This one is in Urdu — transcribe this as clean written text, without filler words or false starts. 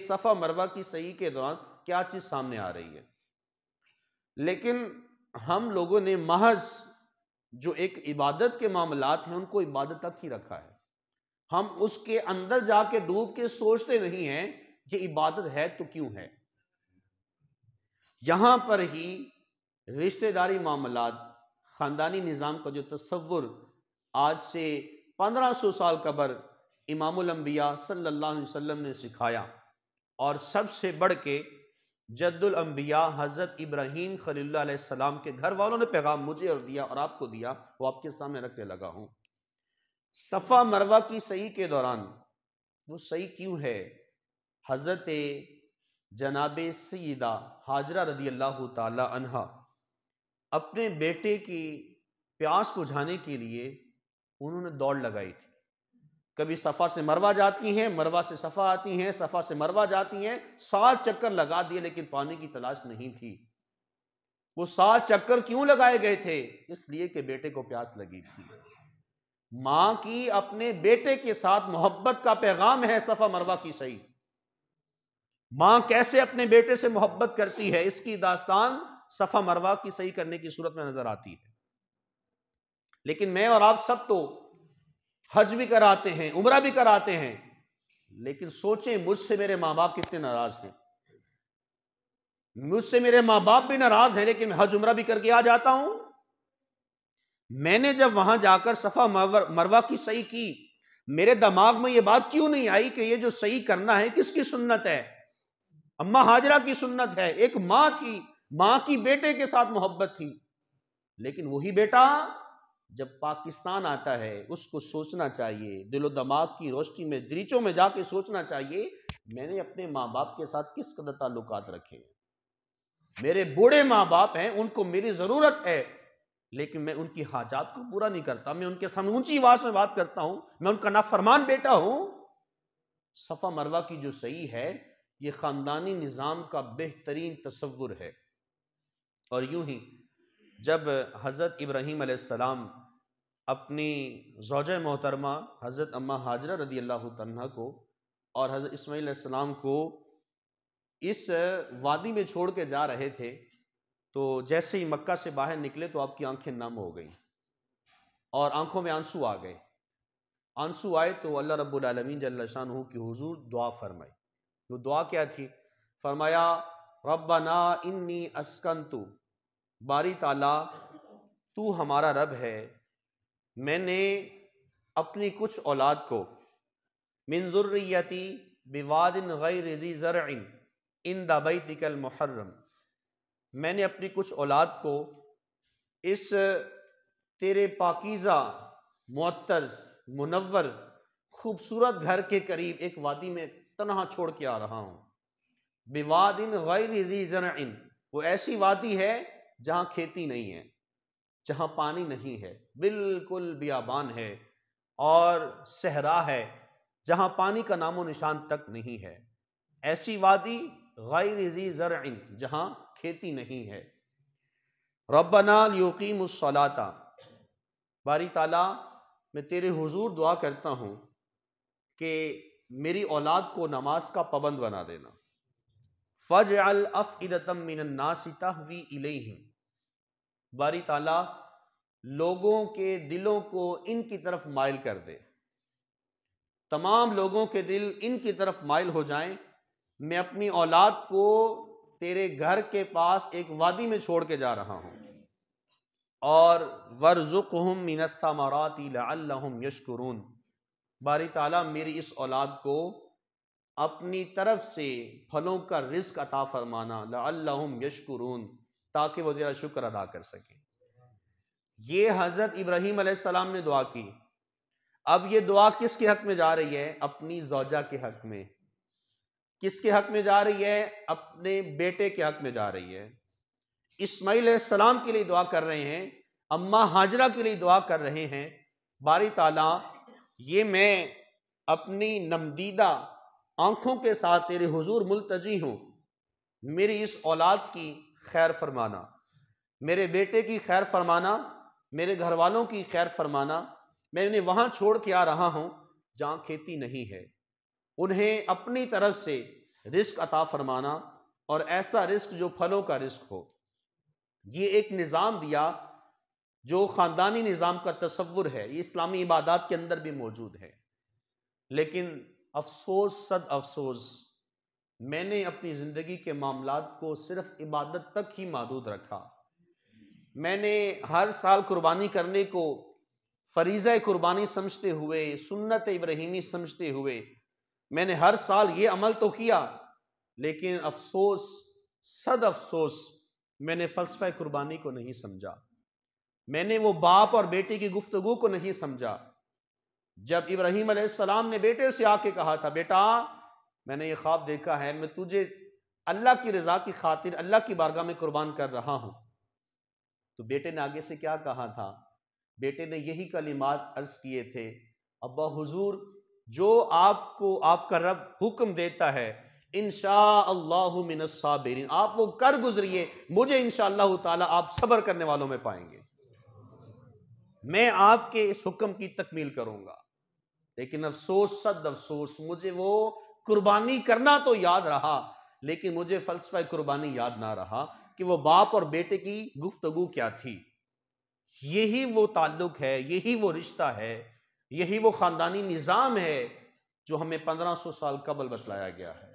صفا مروہ کی صحیح کے دوران کیا چیز سامنے آ رہی ہے، لیکن ہم لوگوں نے محض جو ایک عبادت کے معاملات ہیں ان کو عبادت تک ہی رکھا ہے. ہم اس کے اندر جا کے ڈوب کے سوچتے نہیں ہیں کہ عبادت ہے تو کیوں ہے. یہاں پر ہی رشتہ داری معاملات، خاندانی نظام کا جو تصور آج سے 1500 سال قبل امام الانبیاء صلی اللہ علیہ وسلم نے سکھایا، اور سب سے بڑھ کے جد الانبیاء حضرت ابراہیم خلیل اللہ علیہ السلام کے گھر والوں نے پیغام مجھے اور دیا اور آپ کو دیا، وہ آپ کے سامنے رکھنے لگا ہوں. صفا مروہ کی صحیح کے دوران وہ صحیح کیوں ہے؟ حضرت جناب سیدہ ہاجرہ رضی اللہ تعالی عنہا اپنے بیٹے کی پیاس بجھانے کے لیے انہوں نے دوڑ لگائی تھی. کبھی صفا سے مروہ جاتی ہیں، مروہ سے صفا آتی ہیں، صفا سے مروہ جاتی ہیں، 7 چکر لگا دیے لیکن پانی کی تلاش نہیں تھی. وہ 7 چکر کیوں لگائے گئے تھے؟ اس لیے کہ بیٹے کو پیاس لگی تھی. ماں کی اپنے بیٹے کے ساتھ محبت کا پیغام ہے صفا مروہ کی صحیح. ماں کیسے اپنے بیٹے سے محبت کرتی ہے، اس کی داستان صفا مروہ کی صحیح کرنے کی صورت میں نظر آتی ہے. لیکن میں اور آپ سب تو حج بھی کراتے ہیں، عمرہ بھی کراتے ہیں، لیکن سوچیں مجھ سے میرے ماں باپ کتنے ناراض ہیں. مجھ سے میرے ماں باپ بھی ناراض ہیں، لیکن میں حج عمرہ بھی کر کے آ جاتا ہوں. میں نے جب وہاں جا کر صفا مروہ کی صحیح کی، میرے دماغ میں یہ بات کیوں نہیں آئی کہ یہ جو صحیح کرنا ہے کس کی سنت ہے؟ اماں ہاجرہ کی سنت ہے. ایک ماں تھی، ماں کی بیٹے کے ساتھ محبت تھی. لیکن وہی بیٹا جب پاکستان آتا ہے اس کو سوچنا چاہیے، دل و دماغ کی روشنی میں دریچوں میں جا کے سوچنا چاہیے میں نے اپنے ماں باپ کے ساتھ کس قدر تعلقات رکھے ہیں. میرے بوڑھے ماں باپ ہیں، ان کو میری ضرورت ہے، لیکن میں ان کی حاجات کو پورا نہیں کرتا. میں ان کے سامنے اونچی آواز میں بات کرتا ہوں، میں ان کا نافرمان بیٹا ہوں. صفا مروہ کی جو صحیح ہے یہ خاندانی نظام کا بہترین تصور ہے. اور یوں ہی جب حضرت ابراہیم علیہ السلام اپنی زوجہ محترمہ حضرت اماں ہاجرہ رضی اللہ عنہا کو اور حضرت اسماعیل علیہ السلام کو اس وادی میں چھوڑ کے جا رہے تھے، تو جیسے ہی مکہ سے باہر نکلے تو آپ کی آنکھیں نم ہو گئیں اور آنکھوں میں آنسو آ گئے. آنسو آئے تو اللہ رب العالمین جل شانہ کی حضور دعا فرمائی. وہ دعا کیا تھی؟ فرمایا ربنا انی اسکنتو، باری تعالیٰ تو ہمارا رب ہے، میں نے اپنی کچھ اولاد کو من ذریتی بواد غیر ذی زرع عند بیتک المحرم، میں نے اپنی کچھ اولاد کو اس تیرے پاکیزہ معطر منور خوبصورت گھر کے قریب ایک وادی میں تنہا چھوڑ کے آ رہا ہوں. بواد غیر ذی زرع، وہ ایسی وادی ہے جہاں کھیتی نہیں ہے، جہاں پانی نہیں ہے، بالکل بیابان ہے اور صحرا ہے جہاں پانی کا نام و نشان تک نہیں ہے. ایسی وادی غیر ذی زرع جہاں کھیتی نہیں ہے. ربنا لیقیموا الصلاۃ، باری تعالیٰ میں تیرے حضور دعا کرتا ہوں کہ میری اولاد کو نماز کا پابند بنا دینا. فاجعل افئدۃ من الناس تہوی الیہم، باری تعالیٰ لوگوں کے دلوں کو ان کی طرف مائل کر دے، تمام لوگوں کے دل ان کی طرف مائل ہو جائیں. میں اپنی اولاد کو تیرے گھر کے پاس ایک وادی میں چھوڑ کے جا رہا ہوں. اور وارزقہم من الثمرات لعلہم یشکرون، باری تعالیٰ میری اس اولاد کو اپنی طرف سے پھلوں کا رزق عطا فرمانا، لعلہم یشکرون، تاکہ وہ تیرا شکر ادا کر سکیں. یہ حضرت ابراہیم علیہ السلام نے دعا کی. اب یہ دعا کس کے حق میں جا رہی ہے؟ اپنی زوجہ کے حق میں. کس کے حق میں جا رہی ہے؟ اپنے بیٹے کے حق میں جا رہی ہے. اسماعیل علیہ السلام کے لیے دعا کر رہے ہیں، اماں ہاجرہ کے لیے دعا کر رہے ہیں، باری تعالیٰ یہ میں اپنی نمدیدہ آنکھوں کے ساتھ تیرے حضور ملتجی ہوں، میری اس اولاد کی خیر فرمانا، میرے بیٹے کی خیر فرمانا، میرے گھر والوں کی خیر فرمانا. میں انہیں وہاں چھوڑ کے آ رہا ہوں جہاں کھیتی نہیں ہے. انہیں اپنی طرف سے رزق عطا فرمانا، اور ایسا رزق جو پھلوں کا رزق ہو. یہ ایک نظام دیا جو خاندانی نظام کا تصور ہے، یہ اسلامی عبادات کے اندر بھی موجود ہے. لیکن افسوس صد افسوس، میں نے اپنی زندگی کے معاملات کو صرف عبادت تک ہی محدود رکھا. میں نے ہر سال قربانی کرنے کو فریضہ قربانی سمجھتے ہوئے، سنت ابراہیمی سمجھتے ہوئے میں نے ہر سال یہ عمل تو کیا، لیکن افسوس صد افسوس میں نے فلسفہ قربانی کو نہیں سمجھا. میں نے وہ باپ اور بیٹے کی گفتگو کو نہیں سمجھا. جب ابراہیم علیہ السلام نے بیٹے سے آ کے کہا تھا، بیٹا میں نے یہ خواب دیکھا ہے، میں تجھے اللہ کی رضا کی خاطر اللہ کی بارگاہ میں قربان کر رہا ہوں، تو بیٹے نے آگے سے کیا کہا تھا؟ بیٹے نے یہی کلمات عرض کیے تھے، ابا حضور جو آپ کو آپ کا رب حکم دیتا ہے انشاء اللہ من الصابرین، آپ وہ کر گزریے، مجھے انشاءاللہ تعالی آپ صبر کرنے والوں میں پائیں گے، میں آپ کے اس حکم کی تکمیل کروں گا. لیکن افسوس صد افسوس، مجھے وہ قربانی کرنا تو یاد رہا، لیکن مجھے فلسفہ قربانی یاد نہ رہا کہ وہ باپ اور بیٹے کی گفتگو کیا تھی. یہی وہ تعلق ہے، یہی وہ رشتہ ہے، یہی وہ خاندانی نظام ہے جو ہمیں 1500 سال قبل بتلایا گیا ہے.